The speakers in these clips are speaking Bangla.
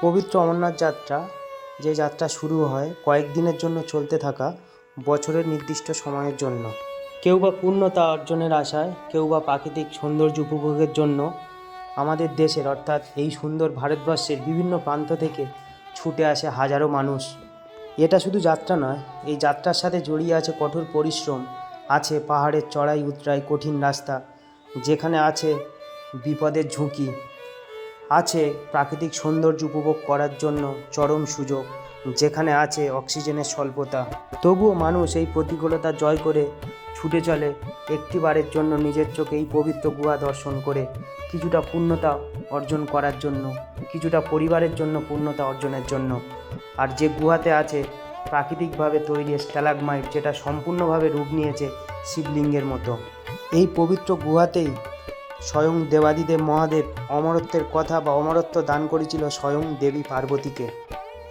পবিত্র অমরনাথ যাত্রা, যে যাত্রা শুরু হয় কয়েকদিনের জন্য চলতে থাকা বছরের নির্দিষ্ট সময়ের জন্য। কেউ বা পূর্ণতা অর্জনের আশায়, কেউ বা প্রাকৃতিক সৌন্দর্য উপভোগের জন্য আমাদের দেশের অর্থাৎ এই সুন্দর ভারতবর্ষের বিভিন্ন প্রান্ত থেকে ছুটে আসে হাজারো মানুষ। এটা শুধু যাত্রা নয়, এই যাত্রার সাথে জড়িয়ে আছে কঠোর পরিশ্রম, আছে পাহাড়ের চড়াই উতরাই কঠিন রাস্তা, যেখানে আছে বিপদের ঝুঁকি, আছে প্রাকৃতিক সৌন্দর্য উপভোগ করার জন্য চরম সুযোগ, যেখানে আছে অক্সিজেনের স্বল্পতা। তবুও মানুষ এই প্রতিকূলতা জয় করে ছুটে চলে একটিবারের জন্য নিজের চোখে এই পবিত্র গুহা দর্শন করে কিছুটা পূর্ণতা অর্জন করার জন্য, কিছুটা পরিবারের জন্য পূর্ণতা অর্জনের জন্য। আর যে গুহাতে আছে প্রাকৃতিকভাবে তৈরি স্ট্যালাগমাইট, যেটা সম্পূর্ণভাবে রূপ নিয়েছে শিবলিঙ্গের মতো। এই পবিত্র গুহাতেই স্বয়ং দেবাদিদেব মহাদেব অমরত্বের কথা বা অমরত্ব দান করেছিল স্বয়ং দেবী পার্বতীকে।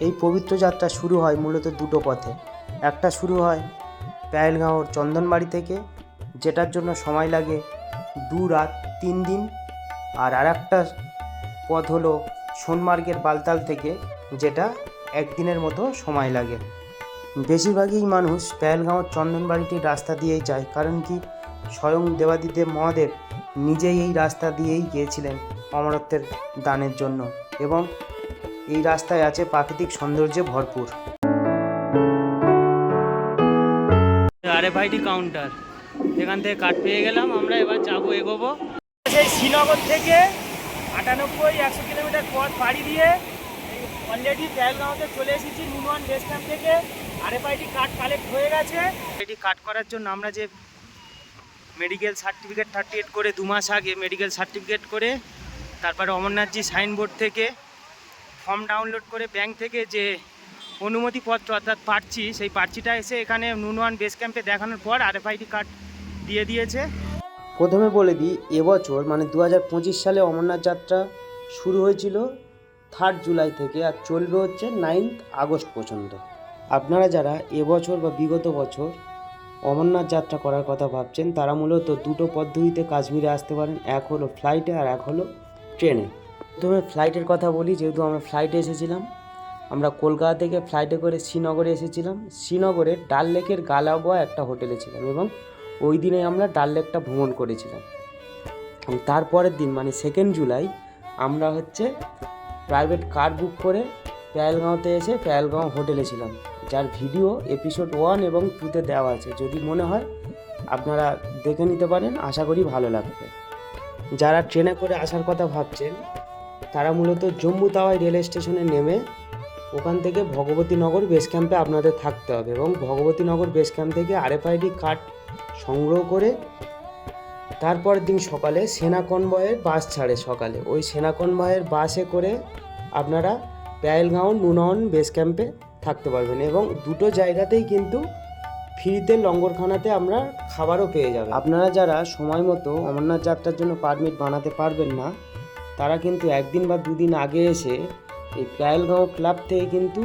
এই পবিত্র যাত্রা শুরু হয় মূলত দুটো পথে। একটা শুরু হয় পেহেলগাঁওর চন্দনবাড়ি থেকে, যেটার জন্য সময় লাগে 2 রাত 3 দিন। আর আরেকটা পথ হলো সোনমার্গের বালতাল থেকে, যেটা 1 দিনের মতো সময় লাগে। বেশিরভাগই মানুষ পেহেলগাঁওর চন্দনবাড়িটির রাস্তা দিয়েই যায়, কারণ কি স্বয়ং দেবাদিদেব মহাদেব নিজেই এই রাস্তা দিয়েই গিয়েছিলেন অমরত্বের দানের জন্য, এবং এই রাস্তায় আছে প্রাকৃতিক সৌন্দর্যে ভরপুর। RFID কাউন্টার, এখান থেকে কার্ড পেয়ে গেলাম, আমরা এবার যাবো, এগোবো। সেই শ্রীনগর থেকে 98-100 কিলোমিটার পথ পাড়ি দিয়ে অলরেডি পেহেলগাঁওতে চলে এসেছি নুনওয়ান বেস ক্যাম্প থেকে। RFID কার্ড কালেক্ট হয়ে গেছে। এটি কার্ড করার জন্য আমরা যে মেডিকেল সার্টিফিকেট 38 করে 2 মাস আগে মেডিকেল সার্টিফিকেট করে, তারপরে অমরনাথজি সাইনবোর্ড থেকে ফর্ম ডাউনলোড করে ব্যাংক থেকে যে অনুমতিপত্র অর্থাৎ পার্চি, সেই পার্চিটা এসে এখানে নুনওয়ান বেস ক্যাম্পে দেখানোর পর RFID কার্ড দিয়ে দিয়েছে। প্রথমে বলে দিই, এবছর মানে 2025 সালে অমরনাথ যাত্রা শুরু হয়েছিল 3 জুলাই থেকে, আর চলবে হচ্ছে 9 আগস্ট পর্যন্ত। আপনারা যারা এবছর বা বিগত বছর অমরনাথ যাত্রা করার কথা ভাবছেন, তারা মূলত দুটো পদ্ধতিতে কাশ্মীরে আসতে পারেন। এক হলো ফ্লাইটে, আর এক হলো ট্রেনে। প্রথমে ফ্লাইটের কথা বলি। যেহেতু আমরা ফ্লাইটে এসেছিলাম, আমরা কলকাতা থেকে ফ্লাইটে করে শ্রীনগরে এসেছিলাম। শ্রীনগরে ডাল লেকের গা লাগোয়া একটা হোটেলে ছিলাম, এবং ওই দিনে আমরা ডাল লেকটা ভ্রমণ করেছিলাম। এবং তারপরের দিন মানে 2 জুলাই আমরা প্রাইভেট কার বুক করে পেহেলগাঁওতে এসে পেহেলগাঁও হোটেলে ছিলাম, যার ভিডিও এপিসোড 1 এবং 2-তে দেওয়া আছে। যদি মনে হয় আপনারা দেখে নিতে পারেন, আশা করি ভালো লাগবে। যারা ট্রেনে করে আসার কথা ভাবছেন, তারা মূলত জম্মু তাওয়াই রেল স্টেশনে নেমে ওখান থেকে ভগবতীনগর বেস ক্যাম্পে আপনাদের থাকতে হবে, এবং ভগবতীনগর বেস ক্যাম্প থেকে RFID কার্ড সংগ্রহ করে তারপরের দিন সকালে সেনা কনভয়ের বাস ছাড়ে সকালে। ওই সেনা কনভয়ের বাসে করে আপনারা পেহেলগাঁও নুনওয়ান বেস ক্যাম্পে থাকতে পারবেন, এবং দুটো জায়গাতেই কিন্তু ফ্রিতে লঙ্গরখানাতে আমরা খাবারও পেয়ে যাবেন। আপনারা যারা সময় মতো অমরনাথ যাত্রার জন্য পারমিট বানাতে পারবেন না, তারা কিন্তু 1 দিন বা 2 দিন আগে এসে এই পেহেলগাঁও ক্লাব থেকে কিন্তু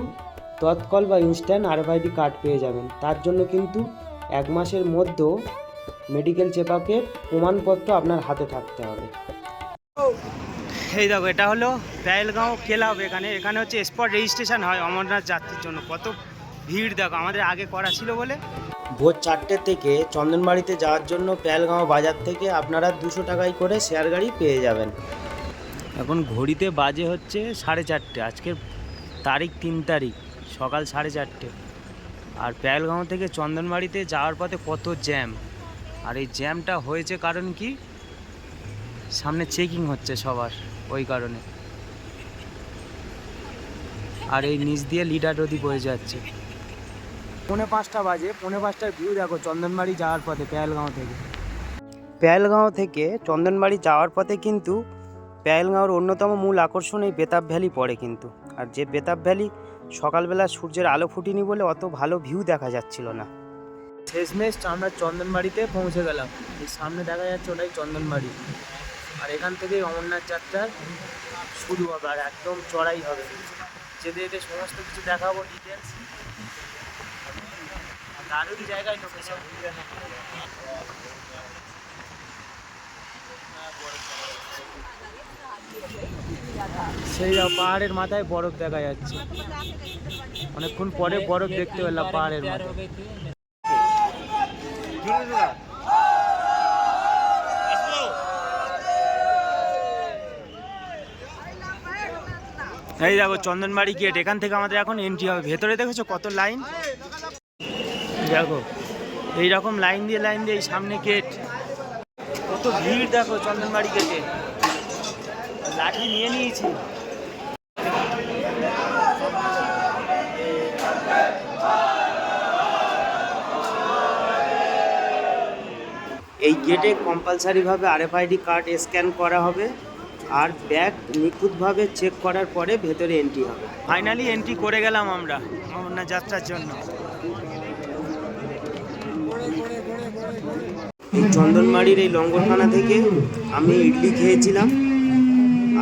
তৎকাল বা ইনস্ট্যান্ট RFID কার্ড পেয়ে যাবেন। তার জন্য কিন্তু 1 মাসের মধ্যে মেডিকেল চেক আপের প্রমাণপত্র আপনার হাতে থাকতে হবে। এই দেখো, এটা হলো পেহেলগাঁও ক্লাব। এখানে হচ্ছে স্পট রেজিস্ট্রেশন হয় অমরনাথ যাত্রীর জন্য। কত ভিড় দেখো, আমাদের আগে করা ছিল বলে। ভোর 4টে থেকে চন্দনবাড়িতে যাওয়ার জন্য পেহেলগাঁও বাজার থেকে আপনারা 200 টাকায় করে শেয়ার গাড়ি পেয়ে যাবেন। এখন ঘড়িতে বাজে হচ্ছে 4:30। আজকের তারিখ 3 তারিখ, সকাল 4:30। আর পেহেলগাঁও থেকে চন্দনবাড়িতে যাওয়ার পথে কত জ্যাম। আর এই জ্যামটা হয়েছে কারণ কি, সামনে চেকিং হচ্ছে সবার, ওই কারণে। আর এই নিচ দিয়ে লিডার নদী বয়ে যাচ্ছে। 4:45 বাজে। 4:45টার ভিউ দেখো চন্দনবাড়ি যাওয়ার পথে পেহেলগাঁও থেকে চন্দনবাড়ি যাওয়ার পথে কিন্তু পেহেলগাঁওর অন্যতম মূল আকর্ষণ এই বেতাব ভ্যালি পড়ে কিন্তু। আর যে বেতাব ভ্যালি সকালবেলা সূর্যের আলো ফুটিনি বলে অত ভালো ভিউ দেখা যাচ্ছিল না। শেষমেশ আমরা চন্দনবাড়িতে পৌঁছে গেলাম। এই সামনে দেখা যাচ্ছে ওটাই চন্দনবাড়ি। আর এখান থেকেই অমরনাথ যাত্রার শুরু হবে, আর একদম চড়াই হবে। যেতে যেতে সমস্ত কিছু দেখাবো, ডিটেলস। দারুণ জায়গায় লোকেশন। সেই পাহাড়ের মাথায় বরফ দেখা যাচ্ছে, অনেকক্ষণ পরে বরফ দেখতে পেলাম পাহাড়ের মাথায়। এই দেখো চন্দনবাড়ি গেট, এখান থেকে আমাদের এখন এন্ট্রি হবে। ভেতরে দেখেছো কত লাইন, দেখো এইরকম লাইন দিয়ে এই সামনে গেট, কত ভিড় দেখো চন্দনবাড়ি গেটে। লাঠি নিয়ে নিয়েছি। এই গেটে কম্পালসারিভাবে RFID কার্ড স্ক্যান করা হবে আর ব্যাগ নিখুঁতভাবে চেক করার পরে ভেতরে এন্ট্রি হবে। ফাইনালি এন্ট্রি করে গেলাম আমরা অমরনাথ যাত্রার জন্য। এই চন্দনবাড়ির এই লঙ্গরখানা থেকে আমি ইডলি খেয়েছিলাম,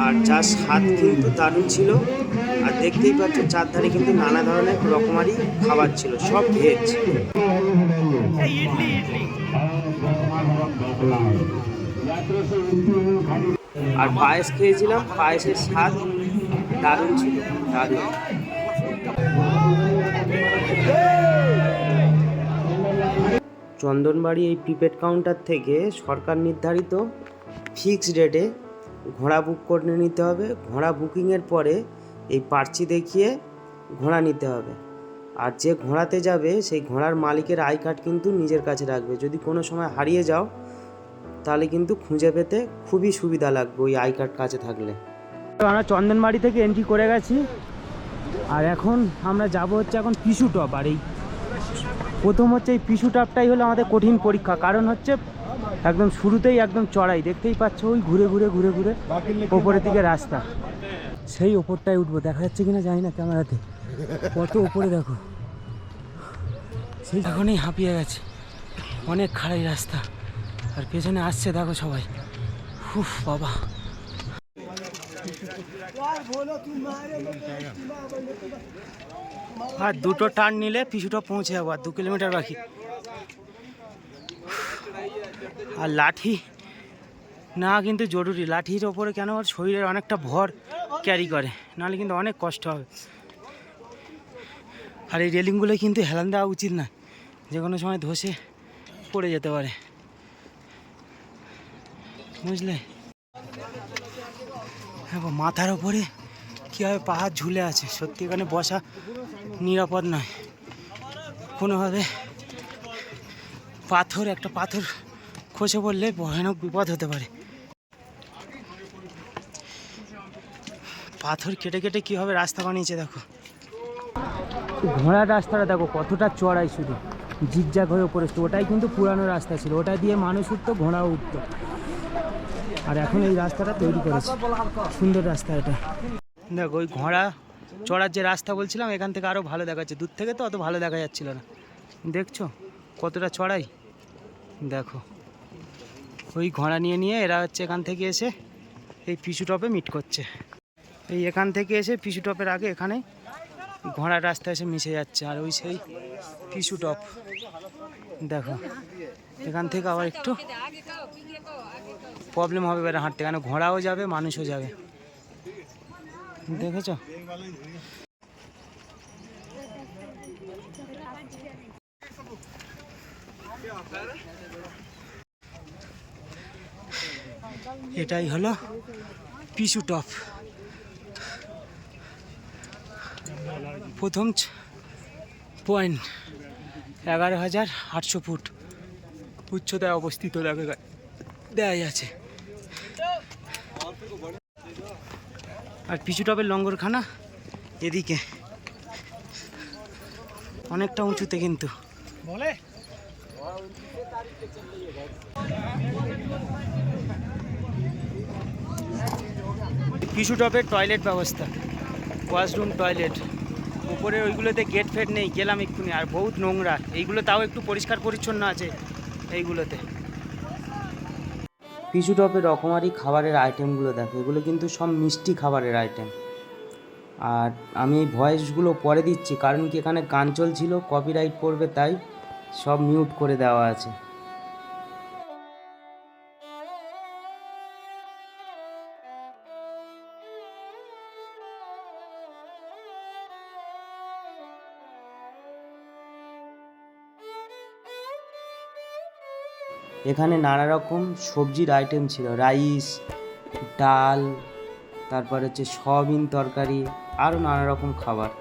আর যার স্বাদ কিন্তু দারুণ ছিল। আর দেখতেই পাচ্ছ চারধারে কিন্তু নানা ধরনের রকমারি খাবার ছিল, সব ভেজ। আর পায়েস খেয়েছিলাম, পায়েসের স্বাদ দারুণ ছিল, দারুণ। চন্দনবাড়ি এই প্রিপেড কাউন্টার থেকে সরকার নির্ধারিত ফিক্সড রেটে ঘোড়া বুক করে নিতে হবে। ঘোড়া বুকিংয়ের পরে এই পার্চি দেখিয়ে ঘোড়া নিতে হবে। আর যে ঘোড়াতে যাবে সেই ঘোড়ার মালিকের আই কার্ড কিন্তু নিজের কাছে রাখবে। যদি কোনো সময় হারিয়ে যাও তাহলে কিন্তু খুঁজে পেতে খুবই সুবিধা লাগবে ওই আই কার্ড কাছে থাকলে। আমরা চন্দনবাড়ি থেকে এন্ট্রি করে গেছি, আর এখন আমরা যাব হচ্ছে এখন পিছু টপ। আর এই প্রথম হচ্ছে এই পিছু টপটাই হলো আমাদের কঠিন পরীক্ষা, কারণ হচ্ছে একদম শুরুতেই একদম চড়াই, দেখতেই পাচ্ছ ওই ঘুরে ঘুরে ওপরের দিকে রাস্তা। সেই ওপরটায় উঠবো, দেখা যাচ্ছে কিনা জানি না ক্যামেরাতে, কত ওপরে দেখো। সেই এখনই হাঁপিয়ে গেছে, অনেক খাড়াই রাস্তা, আর পেছনে আসছে দেখো সবাই। উফ বাবা, আর দুটো টার্ন নিলে পিছুটা পৌঁছে যাবো, আর 2 কিলোমিটার বাকি। আর লাঠি না কিন্তু জরুরি, লাঠির ওপরে কেন, আর শরীরের অনেকটা ভর ক্যারি করে, নাহলে কিন্তু অনেক কষ্ট হবে। আর এই রেলিংগুলো কিন্তু হেলান দেওয়া উচিত না, যে কোনো সময় ধসে পড়ে যেতে পারে, বুঝলে। হ্যাঁ, মাথার ওপরে কীভাবে পাহাড় ঝুলে আছে, সত্যি এখানে বসা নিরাপদ নয় কোনোভাবে। একটা পাথর খসে পড়লে ভয়ানক বিপদ হতে পারে। পাথর কেটে কেটে কীভাবে রাস্তা বানিয়েছে দেখো। ঘোড়ার রাস্তাটা দেখো কতটা চড়াই, শুধু জিগজ্যাগ হয়ে পড়ে। ওটাই কিন্তু পুরানো রাস্তা ছিল, ওটা দিয়ে মানুষ উঠতো, ঘোড়াও উঠতো। আর এখন এই রাস্তাটা তৈরি করেছে, সুন্দর রাস্তা এটা। দেখো ওই ঘোড়া চড়ার যে রাস্তা বলছিলাম, এখান থেকে আরও ভালো দেখাচ্ছে, দূর থেকে তো অত ভালো দেখা যাচ্ছিল না। দেখছো কতটা চড়াই, দেখো। ওই ঘোড়া নিয়ে এরা হচ্ছে এখান থেকে এসে এই পিছু টপে মিট করছে। এই এখান থেকে এসে পিছু টপের আগে এখানে ঘোড়ার রাস্তা এসে মিশে যাচ্ছে। আর ওই সেই পিছু টপ দেখো, এখান থেকে আবার একটু প্রবলেম হবে এবার হাঁটতে, কেন ঘোড়াও যাবে মানুষও যাবে, দেখেছ। এটাই হলো পিছু টপ। প্রথম পয়েন্ট 11,800 ফুট উচ্চতায় অবস্থিত দেখা যাচ্ছে। আর পিছু টপের লঙ্গরখানা এদিকে অনেকটা উঁচুতে, কিন্তু পিছু টপের টয়লেট ব্যবস্থা, ওয়াশরুম, টয়লেট উপরে, ওইগুলোতে গেট ফেট নেই, গেলাম এক্ষুনি। আর বহুত নোংরা, এইগুলো তাও একটু পরিষ্কার পরিচ্ছন্ন আছে এইগুলোতে। পিছু টপের রকমারি খাবারের আইটেমগুলো দেখো, এগুলো কিন্তু সব মিষ্টি খাবারের আইটেম। আর আমি এই ভয়েসগুলো পরে দিচ্ছি, কারণ কি এখানে গান চলছিল, কপিরাইট পড়বে, তাই সব মিউট করে দেওয়া আছে। এখানে নানা রকম সবজির আইটেম ছিল, রাইস, ডাল, তারপর হচ্ছে সয়াবিন তরকারি, আরও নানা রকম খাবার।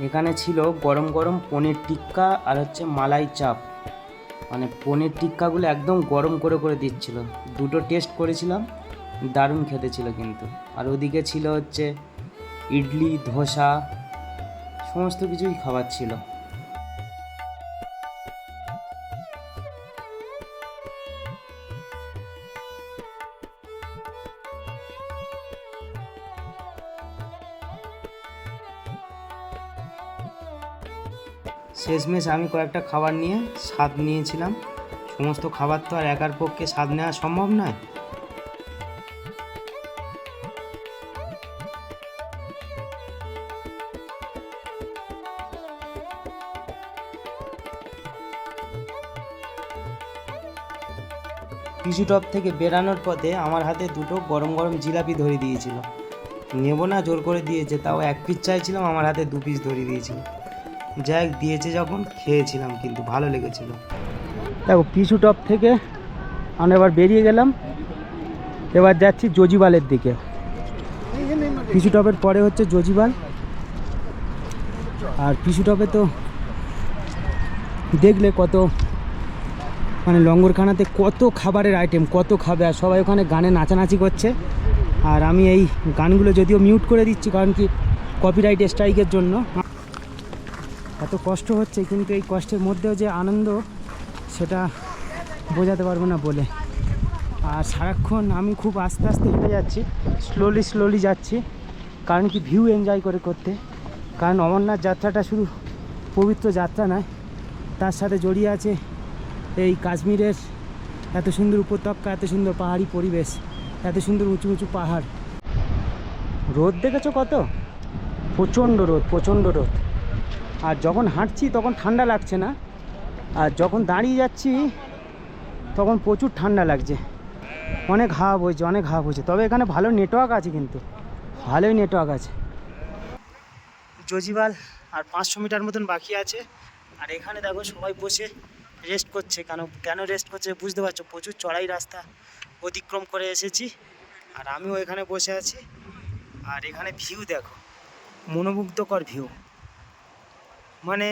এখানে ছিল গরম গরম পনির টিক্কা আর হচ্ছে মালাই চাপ, মানে পনির টিক্কাগুলো একদম গরম করে করে দিচ্ছিল। দুটো টেস্ট করেছিলাম, দারুণ খেতে ছিল কিন্তু। আর ওদিকে ছিল হচ্ছে ইডলি, ধোসা, সমস্ত কিছুই খাবার ছিল। শেষমেশ আমি কয়েকটা খাবার নিয়ে স্বাদ নিয়েছিলাম। সমস্ত খাবার তো আর একার পক্ষে স্বাদ নেওয়া সম্ভব নয়। পিছু টপ থেকে বেরানোর পথে আমার হাতে দুটো গরম গরম জিলাপি ধরে দিয়েছিল। নেব না জোর করে দিয়েছে, তাও এক পিস চাইছিলাম, আমার হাতে 2 পিস ধরে দিয়েছিল। যাই দিয়েছে যখন খেয়েছিলাম, কিন্তু ভালো লেগেছিল। দেখো পিছু টপ থেকে আমরা এবার বেরিয়ে গেলাম, এবার যাচ্ছি জজিবালের দিকে। পিছু টপের পরে হচ্ছে জজিবাল। আর পিছু টপে তো দেখলে কত, মানে লঙ্গরখানাতে কত খাবারের আইটেম, কত খাবে, আর সবাই ওখানে গানে নাচানাচি করছে। আর আমি এই গানগুলো যদিও মিউট করে দিচ্ছি, কারণ কি কপিরাইট স্ট্রাইকের জন্য। এত কষ্ট হচ্ছে, কিন্তু এই কষ্টের মধ্যেও যে আনন্দ, সেটা বোঝাতে পারবো না বলে। আর সারাক্ষণ আমি খুব আস্তে আস্তে হেঁটে যাচ্ছি, স্লোলি যাচ্ছি, কারণ কি ভিউ এনজয় করতে। কারণ অমরনাথ যাত্রাটা শুধু পবিত্র যাত্রা নয়, তার সাথে জড়িয়ে আছে এই কাশ্মীরের এত সুন্দর উপত্যকা, এত সুন্দর পাহাড়ি পরিবেশ, এত সুন্দর উঁচু উঁচু পাহাড়। রোদ দেখেছো কত, প্রচণ্ড রোদ। আর যখন হাঁটছি তখন ঠান্ডা লাগছে না, আর যখন দাঁড়িয়ে যাচ্ছি তখন প্রচুর ঠান্ডা লাগছে। অনেক হাওয়া বইছে, তবে এখানে ভালো নেটওয়ার্ক আছে, কিন্তু ভালোই নেটওয়ার্ক আছে। জজিবাল আর 500 মিটার মতন বাকি আছে। আর এখানে দেখো সবাই বসে রেস্ট করছে। কেন রেস্ট করছে বুঝতে পারছো, প্রচুর চড়াই রাস্তা অতিক্রম করে এসেছি, আর আমিও এখানে বসে আছি। আর এখানে ভিউ দেখো, মনোমুগ্ধকর ভিউ, মানে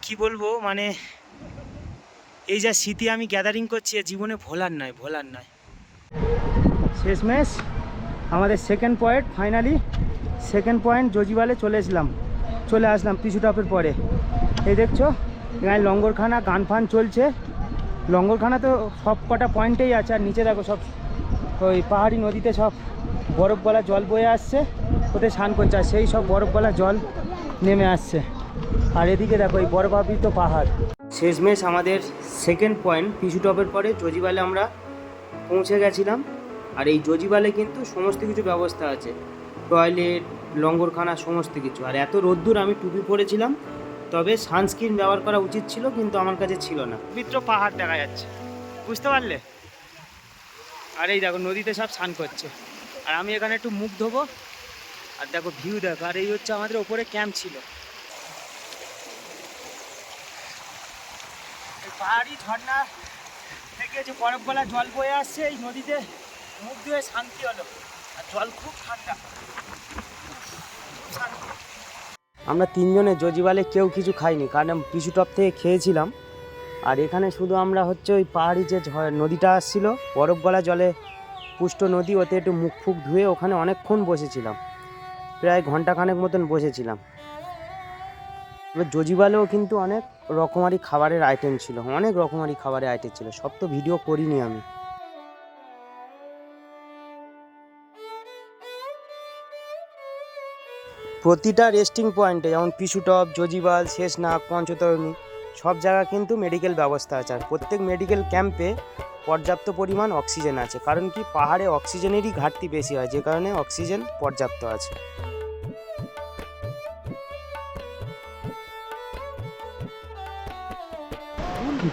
কি বলবো, মানে এই যা স্মৃতি আমি গ্যাদারিং করছি, জীবনে ভোলার নয়। শেষমেশ আমাদের ফাইনালি সেকেন্ড পয়েন্ট জজিবালে চলে আসলাম পিছু টপের পরে। এই দেখছো এখানে লঙ্গরখানা, গান ফান চলছে। লঙ্গরখানা তো সব কটা পয়েন্টেই আছে। আর নিচে দেখো সব ওই পাহাড়ি নদীতে সব বরফ গলা জল বয়ে আসছে, ওতে স্নান করছে, আর সেই সব বরফ গলা জল নেমে আসছে। আর এদিকে দেখো এই বরফাবৃত পাহাড়। শেষমেশ আমাদের সেকেন্ড পয়েন্ট পিছু টপের পরে জজিবালে আমরা পৌঁছে গেছিলাম। আর এই জজিবালে কিন্তু সমস্ত কিছু ব্যবস্থা আছে, টয়লেট, লঙ্গরখানা, সমস্ত কিছু। আর এত রোদ্দুর, আমি টুপি পরেছিলাম, তবে সানস্ক্রিন ব্যবহার করা উচিত ছিল, কিন্তু আমার কাছে ছিল না। পবিত্র পাহাড় দেখা যাচ্ছে, বুঝতে পারলে। আর এই দেখো নদীতে সব স্নান করছে, আর আমি এখানে একটু মুখ ধোবো। আর দেখো ভিউ দেখো। আর এই হচ্ছে আমাদের ওপরে ক্যাম্প ছিল। পাহাড়ি ঝর্ণা থেকে যে বরফ গলা জল বয়ে আসছে, এই নদীতে মুখ ধুয়ে শান্তি হলো। আর জল খুব ঠান্ডা, আমরা তিনজনে জজিবালে কেউ কিছু খাইনি, কারণ পিছু টপ থেকে খেয়েছিলাম। আর এখানে শুধু আমরা হচ্ছে ওই পাহাড়ি যে নদীটা আসছিল, বরফ গলা জলে পুষ্ট নদী, ওতে একটু মুখ ফুক ধুয়ে ওখানে অনেকক্ষণ বসেছিলাম, প্রায় ঘন্টাখানেক মতন বসেছিলাম। এবার জজিবালেও কিন্তু অনেক রকমারি খাবারের আইটেম ছিল, সব তো ভিডিও করিনি আমি। প্রতিটা রেস্টিং পয়েন্টে, যেমন পিছু টপ, জজিবাল, শেষনাগ, পঞ্চতরণী, সব জায়গা কিন্তু মেডিকেল ব্যবস্থা আছে। আর প্রত্যেক মেডিকেল ক্যাম্পে পর্যাপ্ত পরিমাণ অক্সিজেন আছে, কারণ কি পাহাড়ে অক্সিজেনেরই ঘাটতি বেশি হয়, যে কারণে অক্সিজেন পর্যাপ্ত আছে।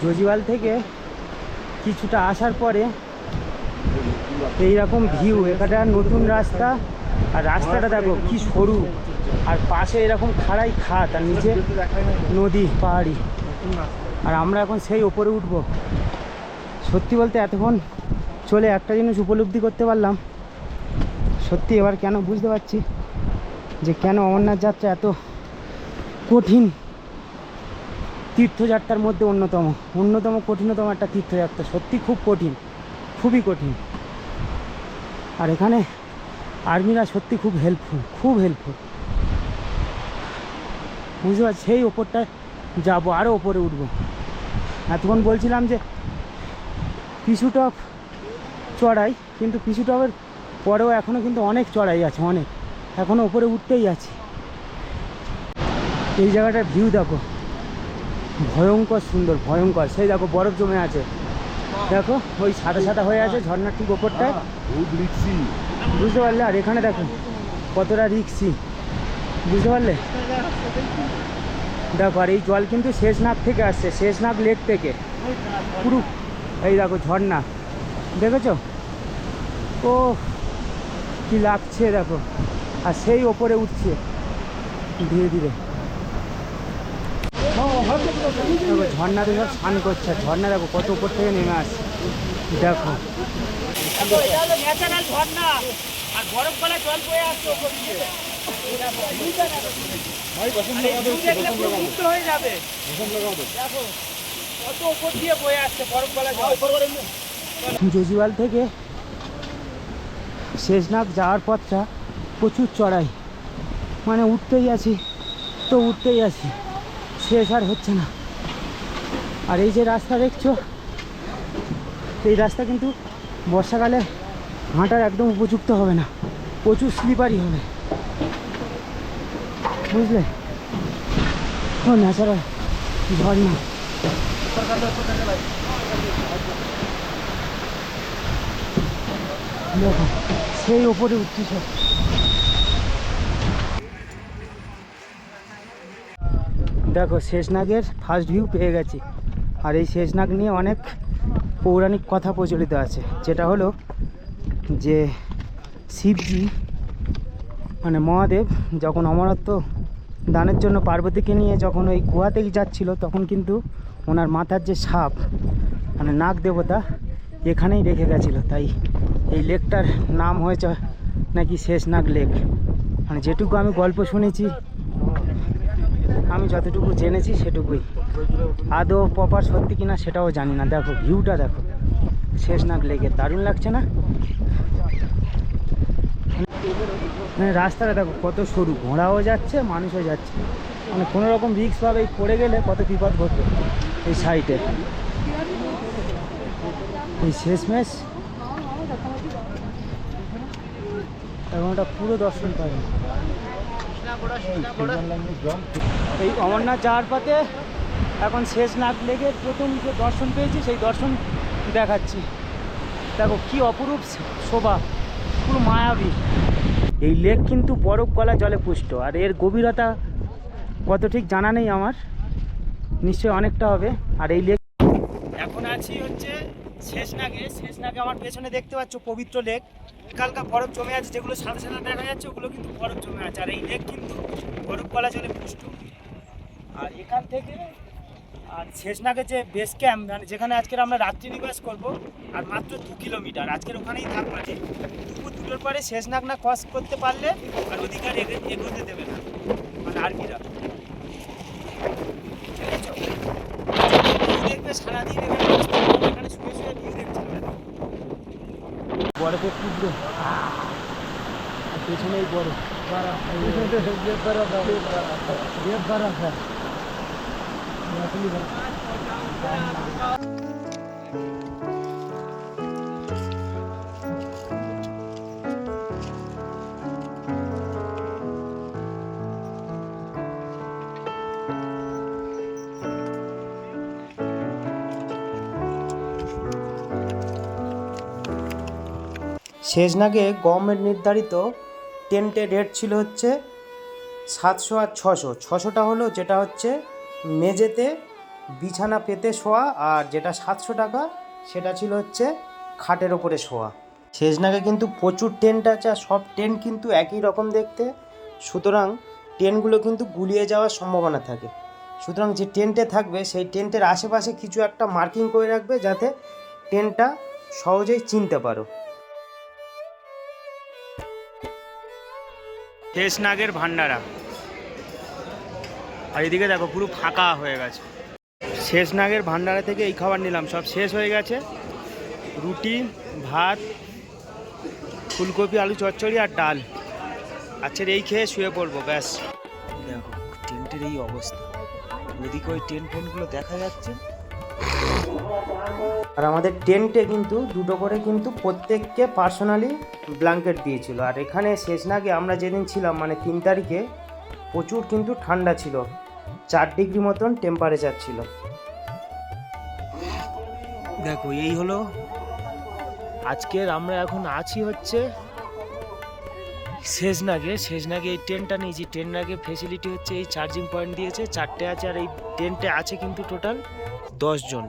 জজিওয়াল থেকে কিছুটা আসার পরে এইরকম ভিউ, এখানটা নতুন রাস্তা, আর রাস্তাটা দেখো কি সরু, আর পাশে এরকম খাড়াই খাত, আর নিচে নদী পাহাড়ি, আর আমরা এখন সেই ওপরে উঠবো। সত্যি বলতে এতক্ষণ চলে একটা জিনিস উপলব্ধি করতে পারলাম, সত্যি এবার কেন বুঝতে পারছি যে কেন অমরনাথ যাত্রা এত কঠিন তীর্থযাত্রার মধ্যে অন্যতম কঠিনতম একটা তীর্থযাত্রা। সত্যি খুব কঠিন, খুবই কঠিন। আর এখানে আর্মিরা সত্যি খুব হেল্পফুল বুঝতে পারছি। সেই ওপরটায় যাবো, আরও ওপরে উঠবো। এতক্ষণ বলছিলাম যে পিছু টপ চড়াই, কিন্তু পিছু টপের পরেও এখনও কিন্তু অনেক চড়াই আছে, অনেক, এখনও ওপরে উঠতেই আছি। এই জায়গাটার ভিউ দেখো, ভয়ঙ্কর সুন্দর, ভয়ঙ্কর। সেই দেখো বরফ জমে আছে, দেখো ওই সাদা সাদা হয়ে আছে ঝর্ণার ঠিক ওপরটায়, বুঝতে পারলে? আর এখানে দেখো কতটা রিক্সি, বুঝতে পারলে? দেখো, আর এই জল কিন্তু শেষনাগ থেকে আসছে, শেষনাগ লেক থেকে পুরো। এই দেখো ঝর্ণা, দেখেছো? ও কি লাগছে দেখো, আর সেই ওপরে উঠছে ধীরে ধীরে। দেখো ঝর্ণাতে সব স্নান করছে, ঝর্ণা দেখো কত উপর থেকে নেমে আসছে, দেখো। ন্যাচারাল ঝর্ণা, আর বরফ গলা জল বয়ে আসছে ওপর দিয়ে, হয়ে যাবে। দেখো কত উপর দিয়ে বয়ে আসছে বরফ গলা জল। জজিওয়াল থেকে শেষনাগ যাওয়ার পথটা প্রচুর চড়াই, মানে উঠতেই আছি তো উঠতেই আছি, শেষ আর হচ্ছে না। আর এই যে রাস্তা দেখছো, এই রাস্তা কিন্তু বর্ষাকালে হাঁটার একদম উপযুক্ত হবে না, প্রচুর স্লিপারি হবে, বুঝলে? ও ন্যাচারাল ঝর্ণা। দেখো সেই ওপরে উঠছি সব। দেখো শেষনাগের ফার্স্ট ভিউ পেয়ে গেছি। আর এই শেষনাগ নিয়ে অনেক পৌরাণিক কথা প্রচলিত আছে, যেটা হলো যে শিবজি মানে মহাদেব যখন অমরত্ব দানের জন্য পার্বতীকে নিয়ে যখন ওই গুহাতেই যাচ্ছিল, তখন কিন্তু ওনার মাথার যে সাপ মানে নাগ দেবতা এখানেই রেখে গেছিলো। তাই এই লেকটার নাম হয়েছে নাকি শেষনাগ লেক। মানে যেটুকু আমি গল্প শুনেছি, আমি যতটুকু জেনেছি সেটুকুই, আদৌ প্রপার সত্যি কিনা সেটাও জানি না। দেখো ভিউটা দেখো শেষনাগ লেকের, দারুণ লাগছে না? মানে রাস্তাটা দেখো কত সরু, ঘোড়াও যাচ্ছে মানুষও যাচ্ছে, মানে কোনো রকম রিস্কভাবে পড়ে গেলে কত বিপদ ঘটবে। এই সাইডে এই শেষমেশ এবং ওটা পুরো দর্শন পাবে। এই অমরনাথ যাওয়ার পথে এখন শেষনাগ লেকের প্রথম যে দর্শন পেয়েছি সেই দর্শন দেখাচ্ছি। দেখো কি অপরূপ শোভা, পুরো মায়াবী। এই লেক কিন্তু বরফ গলা জলে পুষ্ট, আর এর গভীরতা কত ঠিক জানা নেই আমার, নিশ্চয়ই অনেকটা হবে। আর এই লেক এখন আছি হচ্ছে শেষনাগে আমার পেছনে দেখতে পাচ্ছ পবিত্র লেক, হালকা বরফ জমে আছে, যেগুলো সাদা সাদা দেখা যাচ্ছে ওগুলো কিন্তু বরফ জমে আছে। আর এই লেক কিন্তু বরফ গলা জলে পুষ্ট। আর এখান থেকে আর শেষনাগের যে বেস ক্যাম্প, মানে যেখানে আজকের আমরা রাত্রি নিবাস করবো, আর মাত্র 2 কিলোমিটার, আজকের ওখানেই থাকবো। দুপুর 2টোর পরে শেষনাগ না ক্রস করতে পারলে আর অধিকার এগোতে দেবে না মানে আর্মিরা। দেখবে সারাদিন এখানে শুয়ে শুয়ে ভিউ দেখতে পাবে, বরফের টুকরো পেছনেই বরফ। শেষনাগে গভর্নমেন্ট নির্ধারিত টেন্টের রেট ছিল হচ্ছে 700 আর 600। 600টা হলো যেটা হচ্ছে মেঝেতে বিছানা পেতে শোয়া, আর যেটা 700 টাকা সেটা ছিল হচ্ছে খাটের ওপরে শোয়া। শেষনাগে কিন্তু প্রচুর টেন্ট আছে, আর সব টেন্ট কিন্তু একই রকম দেখতে, সুতরাং টেন্টগুলো কিন্তু গুলিয়ে যাওয়ার সম্ভাবনা থাকে। সুতরাং যে টেন্টে থাকবে সেই টেন্টের আশেপাশে কিছু একটা মার্কিং করে রাখবে, যাতে টেন্টটা সহজেই চিনতে পারো। শেষনাগের ভান্ডারা, আর এদিকে দেখো পুরো ফাঁকা হয়ে গেছে। শেষনাগের ভান্ডারা থেকে এই খাবার নিলাম, সব শেষ হয়ে গেছে। রুটি, ভাত, ফুলকপি আলু চচ্চড়ি আর ডাল। আচ্ছা, এই খেয়ে শুয়ে পড়বো ব্যাস। দেখো টেন্টের এই অবস্থা, ওদিকে ওই টেন্ট ফেন্টগুলো দেখা যাচ্ছে। আর আমাদের টেন্টে কিন্তু দুটো করে কিন্তু প্রত্যেককে পার্সোনালি ব্ল্যাঙ্কেট দিয়েছিল। আর এখানে শেষনাগে আমরা যেদিন ছিলাম মানে 3 তারিখে প্রচুর কিন্তু ঠান্ডা ছিল, 4 ডিগ্রি মতন টেম্পারেচার ছিল। দেখো এই হলো আজকের, আমরা এখন আছি হচ্ছে শেষনাগে। এই টেন্টটা নিয়েছি, টেন্টনাগে ফেসিলিটি হচ্ছে এই চার্জিং পয়েন্ট দিয়েছে 4টে আছে, আর এই টেন্টে আছে কিন্তু টোটাল 10 জন।